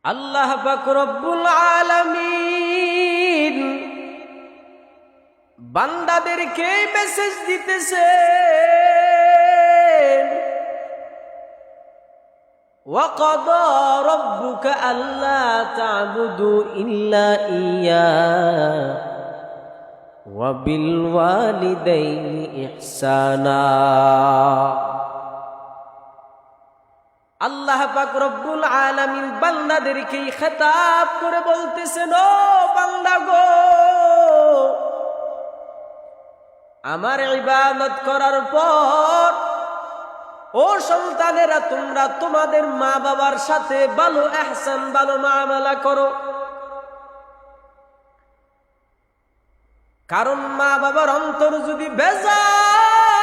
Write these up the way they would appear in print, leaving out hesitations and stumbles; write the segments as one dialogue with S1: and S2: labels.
S1: আল্লাহ পাক রব্বুল আলামিন বান্দাদেরকে মেসেজ দিতেছেন, ওয়াকাদা রাব্বুকা আল্লা তা'বুদু ইল্লা ইয়্যাহু ওয়া বিল ওয়ালিদাইনি ইহসানা। আল্লাহ পাক রব্বুল আলামিন বান্দাদেরকে খেতাব করে বলতেছেন, ও বান্দা গো, আমার ইবাদত করার পর ও সন্তানেরা তোমরা তোমাদের মা বাবার সাথে ভালো ইহসান, ভালো মুআমালা করো। কারণ মা বাবার অন্তর যদি বেজার,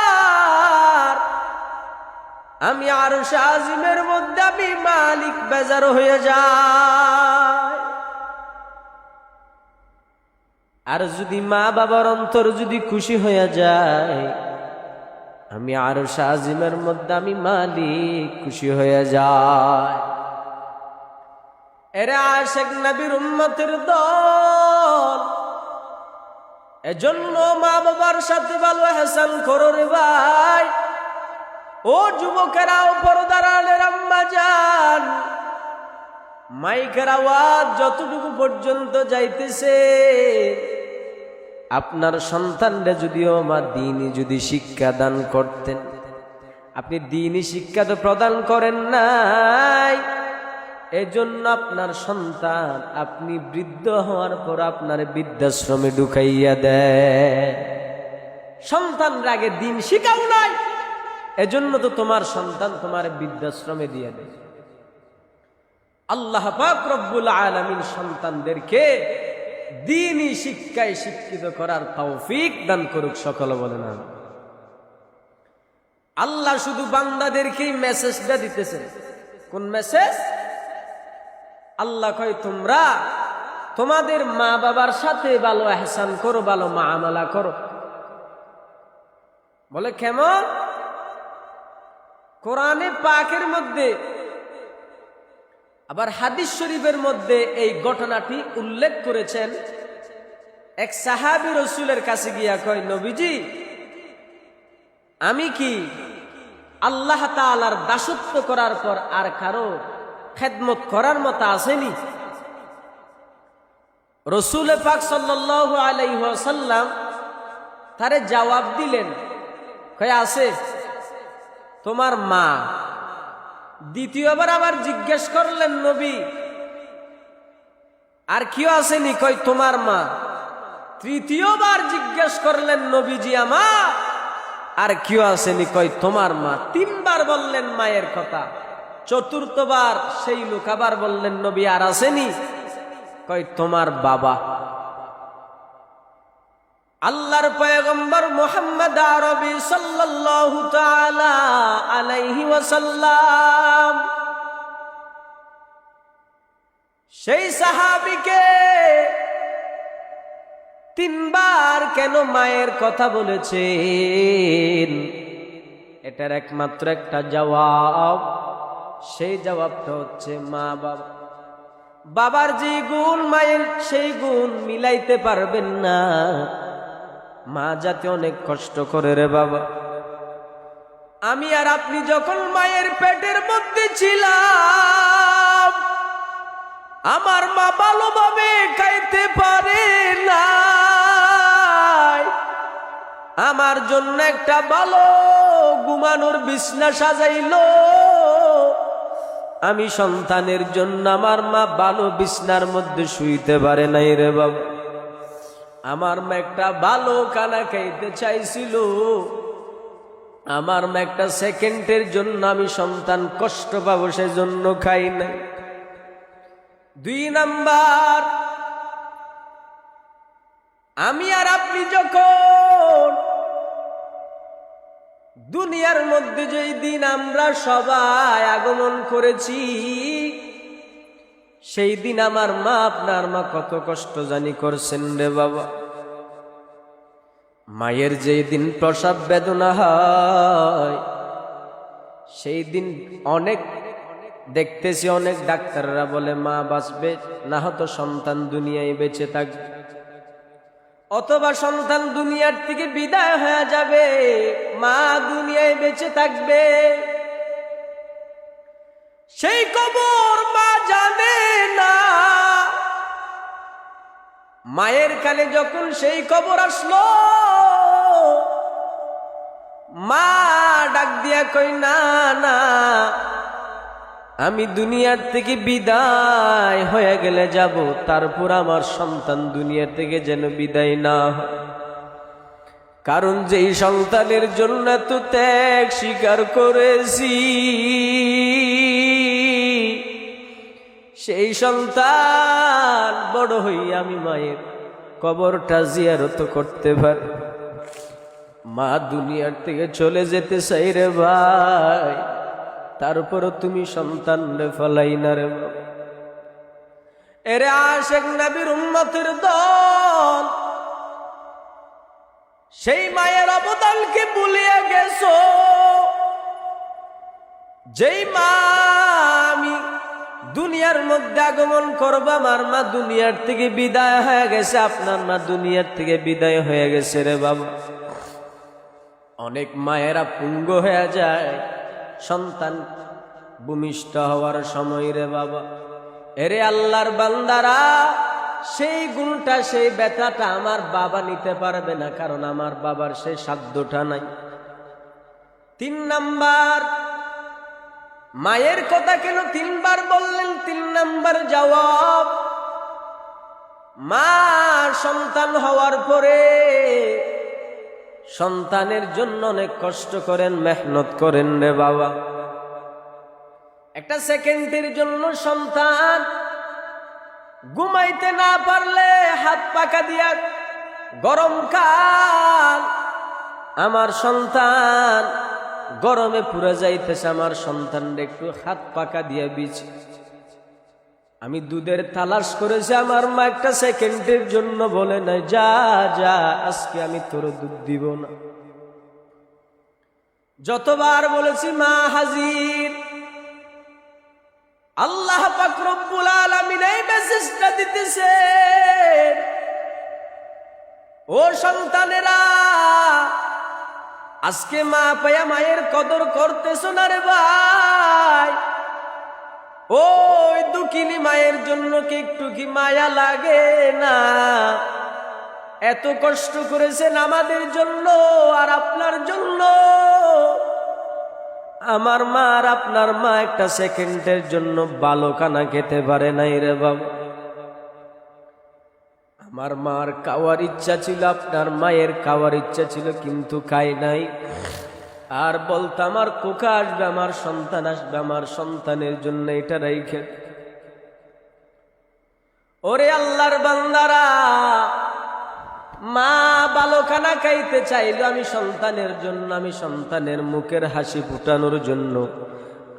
S1: আমি আরশ আজিমের মধ্যে আমি মালিক বেজার হয়ে যায়। আর যদি মা বাবার অন্তর যদি খুশি হয়ে যায়, আমি আরশ আজিমের মধ্যে আমি মালিক খুশি হয়ে যায়। এরে আশিক নবীর উম্মতের দল, এজন্য মা বাবার সাথে ভালো ইহসান করো রে ভাই। ও যুবকেরা, ও পর্দার আড়ালের আম্মা জান, মাইকের আওয়াজ যতটুকু পর্যন্ত যাইতেছে, আপনার সন্তানরা যদিও মা দ্বীনি যদি শিক্ষা দান করতেন, আপনি দ্বীনি শিক্ষা তো প্রদান করেন নাই, এজন্য আপনার সন্তান আপনি বৃদ্ধ হওয়ার পর আপনার বৃদ্ধাশ্রমে ঢুকাইয়া দেয়। সন্তানরা আগে দ্বীন শিখাও নাই, এজন্য তো তোমার সন্তান তোমার বৃদ্ধাশ্রমে দিয়ে দেয়। আল্লাহ পাক রব্বুল আলামিন সন্তানদেরকে দ্বীনি শিক্ষায় শিক্ষিত করার তৌফিক দান করুক, সকলে বলেন আমিন। আল্লাহ শুধু বান্দাদেরকেই মেসেজটা দিতেছেন। কোন মেসেজ? আল্লাহ কয় তোমরা তোমাদের মা বাবার সাথে ভালো ইহসান করো, ভালো মুআমালা করো। বলে কেমন? কোরআনে পাকের মধ্যে আবার হাদিস শরীফের মধ্যে এই ঘটনাটি উল্লেখ করেছেন। এক সাহাবী রাসূলের কাছে গিয়া কয়, নবীজি, আমি কি আল্লাহ তাআলার দাসত্ব করার পর আর কারো খেদমত করার মতো আসেনি? রাসূল পাক সাল্লাল্লাহু আলাইহি ওয়াসাল্লাম তারে জবাব দিলেন, কয় আছে, তোমার মা। দ্বিতীয়বার আবার জিজ্ঞেস করলেন, নবী আর কেউ আসেনি? কয় তোমার মা। তৃতীয়বার জিজ্ঞেস করলেন, নবীজি আমার আর কেউ আসেনি? কয় তোমার মা। তিনবার বললেন মায়ের কথা। চতুর্থবার সেই লোক আবার বললেন, নবী আর আসেনি? কয় তোমার বাবা। আল্লাহর পয়গম্বর মুহাম্মদ আরবি সাল্লাল্লাহু তাআলা আলাইহি ওয়াসাল্লাম সেই সাহাবীকে তিনবার কেন মায়ের কথা বলেছেন, এটার একমাত্র একটা জবাব। সেই জবাবটা হচ্ছে মা বাবা। বাবার যে গুণ মায়ের সেই গুণ মিলাইতে পারবেন না। মা যাতে অনেক কষ্ট করে রে বাবা। আমি আর আপনি যখন মায়ের পেটের মধ্যে ছিলাম, আমার মা ভালোভাবে খাইতে পারে না, আমার জন্য একটা ভালো ঘুমানোর বিছনা সাজাইলো। আমি সন্তানের জন্য আমার মা ভালো বিছনার মধ্যে শুইতে পারে নাই রে বাবা। আমার মা একটা ভালো খানা খাইতে চাইছিল, আমার মা একটা সেকেন্ডের জন্য আমি সন্তান কষ্ট পাবো সেজন্য খাই নাই। 2 নাম্বার, আমি আর আপনি যখন দুনিয়ার মধ্যে যেই দিন আমরা সবাই আগমন করেছি, সেই দিন আমার মা আপনার মা কত কষ্ট জানি করছেন রে বাবা। মায়ের যেই দিন প্রসব বেদনা হয়, সেই দিন অনেক দেখতেছি অনেক ডাক্তাররা বলে মা বাঁচবে না, হয়তো সন্তান দুনিয়ায় বেঁচে থাকবে, অথবা সন্তান দুনিয়ার থেকে বিদায় হয়ে যাবে, মা দুনিয়ায় বেঁচে থাকবে। সেই কবর মা জানে না। মায়ের কানে যখন সেই কবর আসলো, মা ডাক দিয়া কই, না না, আমি দুনিয়ার থেকে বিদায় হয়ে গেলে যাব, তারপর আমার সন্তান দুনিয়া থেকে যেন বিদায় না হয়। কারণ যেই সন্তানের জন্য তো ত্যাগ স্বীকার করেছি, সেই সন্তান বড় হই আমি মায়ের কবরটা জিয়ারত করতে পারি। মা দুনিয়ার থেকে চলে যেতে চাই রে ভাই, তারপরও তুমি সন্তান রে ফলাই না রে বাবা। এরে আশেক নবীর উম্মতের দল, সেই মায়ের অবদানকে ভুলিয়ে গেছো। যেই মা আমি দুনিয়ার মধ্যে আগমন করবো, আমার মা দুনিয়ার থেকে বিদায় হয়ে গেছে, আপনার মা দুনিয়ার থেকে বিদায় হয়ে গেছে রে বাবা। অনেক মায়েরা পুঙ্গ হয়ে যায় সন্তান ভূমিষ্ঠ হওয়ার সময় রে বাবা। এরে আল্লাহর বান্দারা, সেই গুণটা সেই ব্যথাটা আমার বাবা নিতে পারবে না, কারণ আমার বাবার সেই সাধ্যটা নাই। 3 নাম্বার, মায়ের কথা কেন 3 বার বললেন? 3 নাম্বার জবাব, মা সন্তান হওয়ার পরে সন্তানের জন্য অনেক কষ্ট করেন, মেহনত করেন রে বাবা। একটা সেকেন্ডের জন্য সন্তান ঘুমাইতে না পারলে হাত পাকা দিয়া, গরমকাল আমার সন্তান গরমে পুড়ে যাইতেছে, আমার সন্তানরে একটু হাত পাকা দিয়া বিছি। আমি দুধের তালাশ করেছি, আমার মা একটা সেকেন্ডের জন্য বলে নাই, যা যা আজকে আমি তোর দুধ দিব না। যতবার বলেছি মা হাজির, আল্লাহ পাক রব্বুল আলামিন এই মেসেজটা দিতেছে, ও সন্তানেরা, আজকে মা পায়া মায়ের কদর করতেছো না রে ভাই। ওই দুঃখিনী মায়ের জন্য কি একটু কি মায়া লাগে না? এত কষ্ট করেছেন আমাদের জন্য আর আপনার জন্য। আমার মা আর আপনার মা একটা সেকেন্ডের জন্য ভালো খানা খেতে পারে নাই রে বাবা। আমার মার খাওয়ার ইচ্ছা ছিল, আপনার মায়ের খাওয়ার ইচ্ছা ছিল, কিন্তু খাই নাই। আর বলতো আমার কোকা আসবে, আমার সন্তান আসবে, আমার সন্তানের জন্য এটা রাইখে। ওরে আল্লাহর বান্দারা, মা ভালো খানা খাইতে চাইল আমি সন্তানের জন্য, আমি সন্তানের মুখের হাসি ফুটানোর জন্য।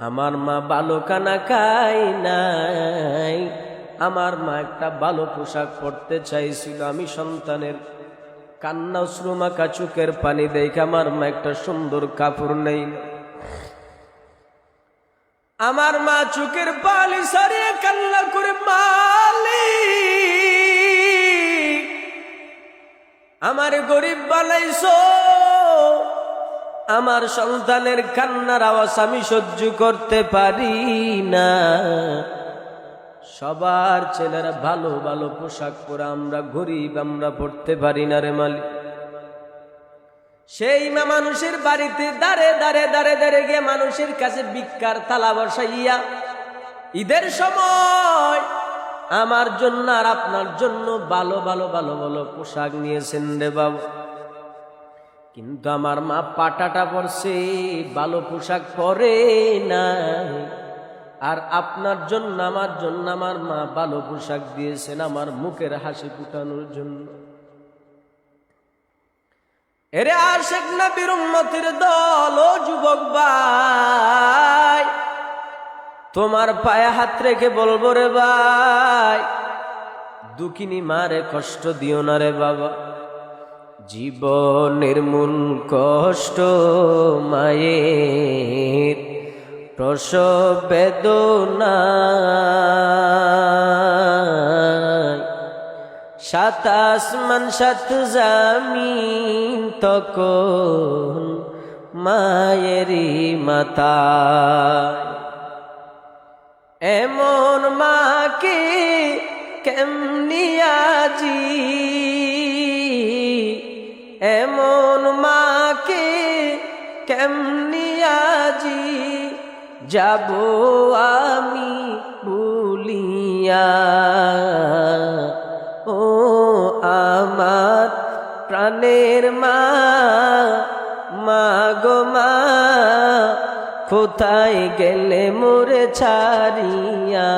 S1: আমার মা ভালো খানা খাই নাই, আমার মা একটা ভালো পোশাক পরতে চাইছিল, আমি সন্তানের কান্না অশ্রুমাখা চোখের পানি দেখে আমার মা একটা সুন্দর কাপড় নেই। আমার মা চোখের পানি সারিয়ে কান্না করে, মালিক আমার গরিব বানাইছো, আমার সন্তানের কান্নার আওয়াজ আমি সহ্য করতে পারি না। সবার ছেলেরা ভালো ভালো পোশাক পরে, আমরা গরিব, আমরা পড়তে পারি না রে মালিক। সেই মা মানুষের বাড়িতে দাঁড়ে দাঁড়ে দাঁড়ে দাঁড়ে গিয়ে মানুষের কাছে ভিক্ষার থালা বসাইয়া ঈদের সময় আমার জন্য আর আপনার জন্য ভালো ভালো ভালো ভালো পোশাক নিয়েছেন রে বাবা। কিন্তু আমার মা পাটাটা পরছে, ভালো পোশাক পরে না। আর আপনার জন্য আমার জন্য আমার মা ভালো পোশাক দিয়েছেন, আমার মুখের হাসি ফুটানোর জন্য। এরে আশেক নবীর উম্মতের দল, ও যুবক ভাই, তোমার পায়ে হাত রেখে বলবো রে ভাই, দুঃখিনী মারে কষ্ট দিও না রে বাবা। জীবনের মূল কষ্ট মায়ের, প্রসব বেদনায়, সাত আসমান সাত জামিন তখন মায়েরই মাথায়। এমন মাকে কেমনি আজি, এমন মাকে কেমনি আজি যাব আমি ভুলিয়া। ও আমার প্রাণের মা, মা গো মা, কোথায় গেলে মোরে ছাড়িয়া।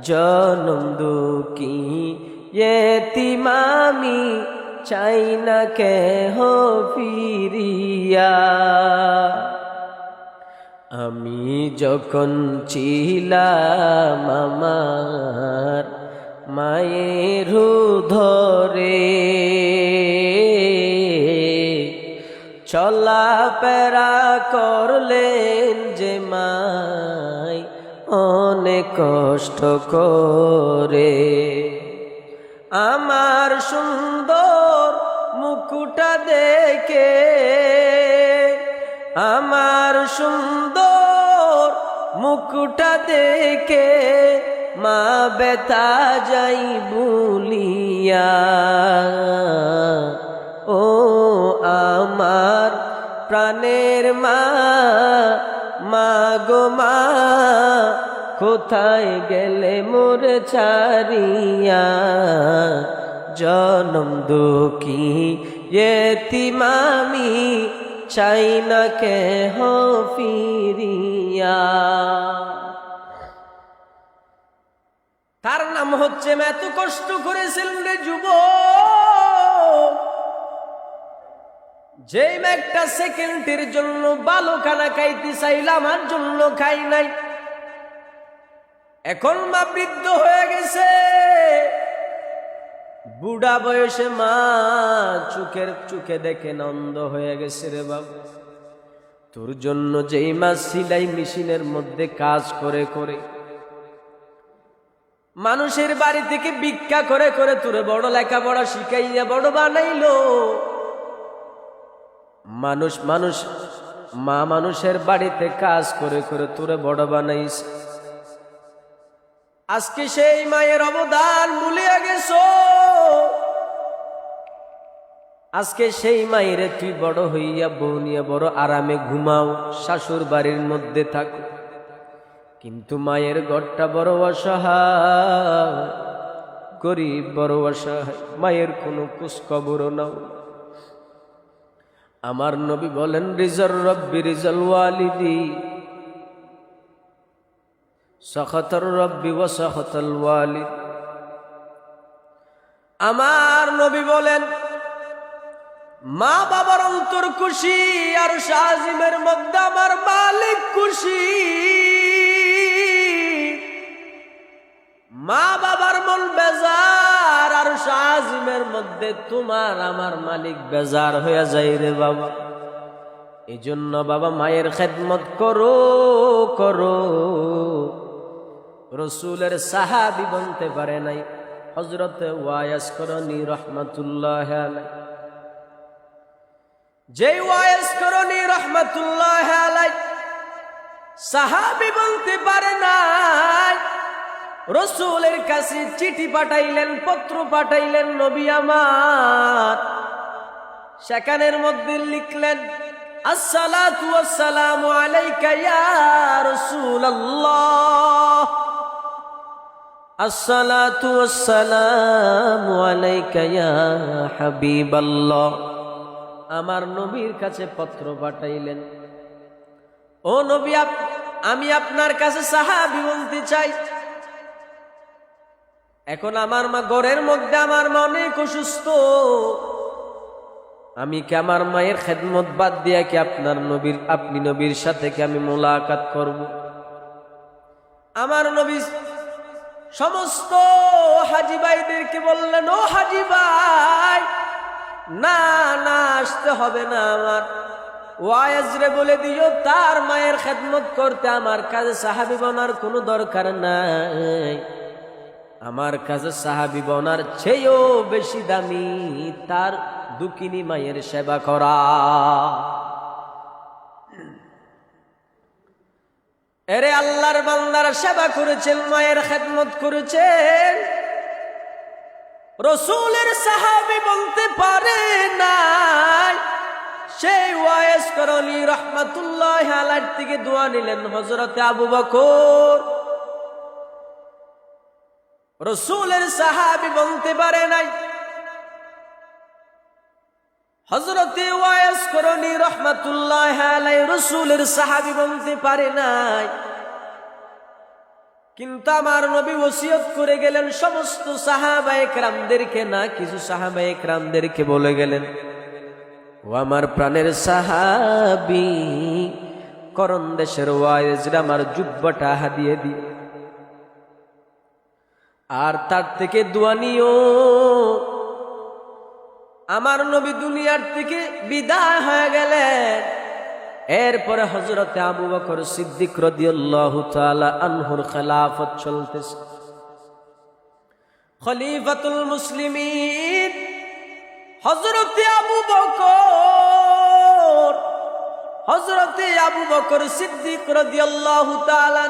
S1: জনম দুঃখী এতিম আমি, চাই না কেহ ফিরিয়া। আমি যখন ছিলাম আমার মায়ের ধরে, চলাফেরা করলেন যে মাই অনেক কষ্ট করে। আমার সুন্দর মুকুটা দেখে, আমার সুন্দর মুকুটা দেখে মা বেতা যাই ভুলিয়া। ও আমার প্রাণের মা, মা গো মা, কোথায় গেলে মোরে ছাড়িয়া। জনম দুঃখী এতিম আমি, চাই না কেহ ফিরিয়া। তার নাম হচ্ছে এত কষ্ট করেছিলেন রে যুবক, যে একটা সেকেন্ডের জন্য ভালো খানা খাইতে চাইলাম আমার জন্য খাই নাই। এখন মা বৃদ্ধ হয়ে গেছে, বুড়া বয়সে মা চোখে দেখে নন্দ হয়ে গেছে রে বাবা। তোর জন্য যেই মা সিলাই মেশিনের মধ্যে কাজ করে করে, মানুষের বাড়ি থেকে ভিক্ষা করে করে তোরে বড় লেখাপড়া শিখাইয়া বড় বানাইলো। মা মানুষের বাড়িতে কাজ করে করে তোরে বড় বানাইছে। আজকে সেই মায়ের অবদান ভুলিয়া গেছো। আজকে সেই মায়ের তুই বড় হইয়া বউ নিয়ে বড় আরামে ঘুমাও, শাশুর বাড়ির মধ্যে থাকো, কিন্তু মায়ের ঘরটা বড় অসহায়, গরিব বড় অসহায়, মায়ের কোনো খোঁজখবরও নাও। আমার নবী বলেন, রিজাল রব্বি রিজাল ওয়ালিদি, সাখাতার রব্বি ওয়া সাখাতাল ওয়ালিদ। আমার নবী বলেন, মা বাবার অন্তর খুশি, আর শাজিমের মধ্যে আমার মালিক খুশি। মা বাবার মন বেজার, আর শাজিমের মধ্যে তোমার আমার মালিক বেজার হয়ে যায় রে বাবা। এই জন্য বাবা মায়ের খেদমত করো করো। রসুলের সাহাবী বলতে পারে নাই, হযরত ওয়াইস করনি রহমাতুল্লাহ আলাইহি, যে ওয়াইস করনি রহমাতুল্লাহ আলাইহি সাহাবী বলতে পারে নাই। রসুলের কাছে চিঠি পাঠাইলেন, পত্র পাঠাইলেন নবী আমার, সেখানের মধ্যে লিখলেন, আসসালাতু ওয়াসসালামু আলাইকা ইয়া রাসূলুল্লাহ, আসসালাতু ওয়াসসালামু আলাইকা ইয়া হাবিবাল্লাহ। আমার নবীর কাছে পত্র পাঠাইলেন, ও নবী, আমি আপনার কাছে সাহাবী বলতে চাই। এখন আমার মা ঘরের মধ্যে, আমার মা অনেক অসুস্থ, আমি কি আমার মায়ের খেদমত বাদ দিয়া কি আপনি নবীর সাথে কি আমি মোলাকাত করব? আমার নবী সমস্ত হাজী ভাইদেরকে বললেন, ও হাজী ভাই, না না, আসতে হবে না, ওয়াইজরে বলে দিও তার মায়ের খেদমত করতে আমার কাছে সাহাবী বনার কোনো দরকার নাই, আমার কাছে সাহাবী বনার চেয়েও বেশি দামি তার দুঃখিনী মায়ের সেবা করা। এরে আল্লাহর বান্দারা সেবা করেছেন, মায়ের খেদমত করেছেন, রাসূলের সাহাবী বলতে পারে নাই। সেই ওয়াইস করণী রহমাতুল্লাহ আলাইহি থেকে দোয়া নিলেন হযরতে আবু বকর। রাসূলের সাহাবী বলতে পারে নাই, হযরতে ওয়াইস করণী রহমাতুল্লাহ আলাইহি রাসূলের সাহাবী বলতে পারে নাই। কিন্তু আমার নবী ওসিয়ত করে গেলেন সমস্ত সাহাবায়ে কেরামদেরকে, না কিছু সাহাবায়ে কেরামদেরকে বলে গেলেন, ও আমার প্রাণের সাহাবী, করণ দেশের ওয়াইজরা আমার জুব্বাটা হাদিয়ে দিও, আর তার থেকে দোয়া নিও। আমার নবী দুনিয়ার থেকে বিদায় হয়ে গেলেন। এরপরে হযরতে আবু বকর সিদ্দিক রাদিয়াল্লাহু তাআলা আনহুর খেলাফত চলতেছে, খলিফাতুল মুসলিমিন হযরতে আবু বকর, হযরতে আবু বকর সিদ্দিক রাদিয়াল্লাহু তাআলা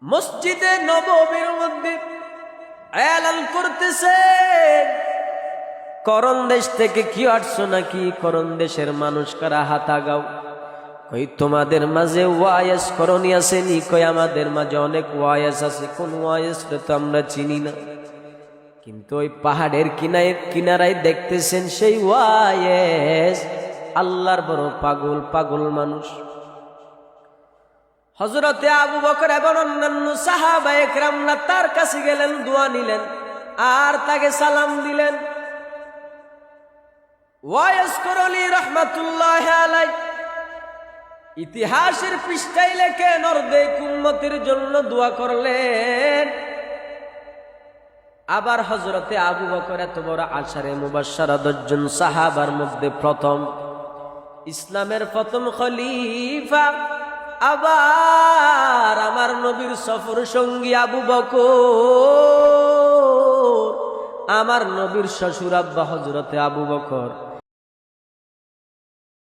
S1: মসজিদে নববীর মধ্যে এলান করতেছেন, করণ দেশ থেকে কি আসছো নাকি? করণ দেশের মানুষ কারা? হাতা গাও। কই তোমাদের মাঝে ওয়াইস করণী আসেনি? কই আমাদের মাঝে অনেক ওয়াইস আছে। কোন ওয়াইস তো আমরা চিনি না, কিন্তু ওই পাহাড়ের কিনারায় দেখতেছেন সেই ওয়াইস আল্লাহর বড় পাগল, পাগল মানুষ। হযরতে আবু বকর এবং অন্যান্য সাহাবায়ে কেরামরা তার কাছে গেলেন, দোয়া নিলেন, আর তাকে সালাম দিলেন। ওয়াইস করণী রহমাতুল্লাহ আলাইহি ইতিহাসের পৃষ্ঠায় লেখে নরদে উম্মতের জন্য দোয়া করলেন। আবার হযরতে আবু বকর এত বড় আশারে মুবাশশারা 10 জন সাহাবার মধ্যে প্রথম, ইসলামের প্রথম খলিফা, আবার আমার নবীর সফর সঙ্গী আবু বকর, আমার নবীর শ্বশুর আব্বা হযরতে আবু বকর